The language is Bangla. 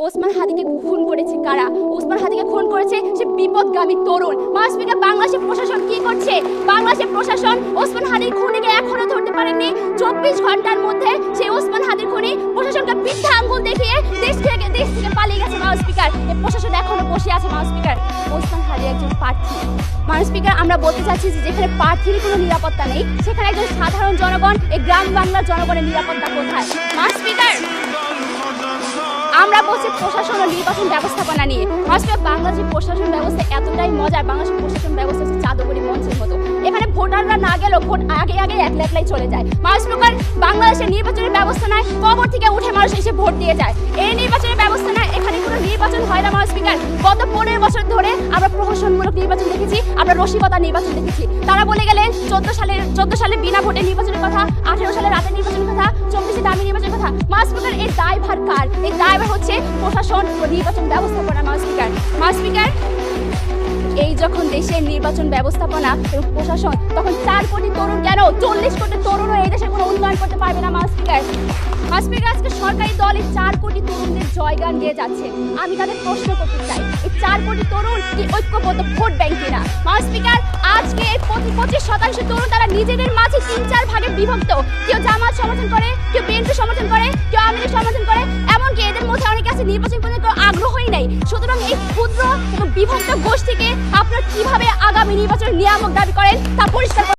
ওসমান হাদিকে খুন করেছে কারা? ওসমান হাদিকে খুন করেছে সে বিপদগামী তরুণ। মাসপিকা বাংলাদেশের প্রশাসন কি করছে? বাংলাদেশের প্রশাসন ওসমান হাদির খুনিকে এখনো ধরতে পারেনি। 24 ঘন্টার মধ্যে সেই ওসমান হাদির খুনি প্রশাসনকে বৃদ্ধা আঙ্গুল দেখিয়ে দেশ থেকে পালিয়ে গেছে। মাসপিকার এই প্রশাসন এখনো বসে আছে। মাসপিকার ওসমান হাদি একজন প্রার্থী। মাসপিকার আমরা বলতে চাচ্ছি যে যেখানে প্রার্থীর কোনো নিরাপত্তা নেই সেখানে একজন সাধারণ জনগণ, এই গ্রাম বাংলার জনগণের নিরাপত্তা কোথায়? মাসপিকার আমরা বলছি প্রশাসন ও নির্বাচন ব্যবস্থাপনা নিয়ে। মাসপিকার বাংলাদেশের প্রশাসন ব্যবস্থা এতটাই মজার, বাংলাদেশের প্রশাসন ব্যবস্থা হচ্ছে জাদুকরি মঞ্চের মতো। এখানে ভোটাররা না গেলেও ভোট আগে একলাই চলে যায়। মাসপিকার বাংলাদেশের নির্বাচনের ব্যবস্থা নাই, কবর থেকে উঠে মানুষ এসে ভোট দিয়ে যায়। এই নির্বাচনের ব্যবস্থা নাই, এখানে কোনো নির্বাচন হয় না। মাসপিকার গত 15 বছর ধরে আমরা প্রহসনমূলক নির্বাচন দেখেছি, আমরা রসিকতা নির্বাচন দেখেছি। তারা বলে গেলেন 14 সালে বিনা ভোটে নির্বাচনের কথা, 18 সালে রাতে নির্বাচনের কথা, 24 দামি নির্বাচনের কথা। মাসপিকার এই দায়ভার কার? এই দায়ভার হচ্ছে প্রশাসন ও নির্বাচন ব্যবস্থাপনা। মাসপিকার এই যখন দেশের নির্বাচন ব্যবস্থাপনা এবং প্রশাসন, তখন 4 কোটি তরুণ কেন 40 কোটি তরুণও এই দেশের কোনো উন্নয়ন করতে পারবে না। মাসপিকার আজকে সরকারি দল এই 4 কোটি তরুণদের জয়গান দিয়ে যাচ্ছে। আমি তাদের প্রশ্ন করতে চাই, এই 4 কোটি তরুণ কি ঐক্যবদ্ধ ভোট ব্যাংক কিনা? মাসপিকার আজকে এই 25% তরুণ তারা নিজেদের মাঝে 3-4 ভাগে বিভক্ত। কেউ জামাত সমর্থন করে, কেউ বিএনপি সমর্থন করে, কেউ আওয়ামী লীগ সমর্থন করে, এমনকি এদের মধ্যে অনেকে আছে নির্বাচন করতে কোনো আগ্রহই নেই। সুতরাং এই ক্ষুদ্র এবং বিভক্ত গোষ্ঠীকে আপনারা কিভাবে আগামী নির্বাচনের নিয়ামক দাবি করেন তা পরিষ্কার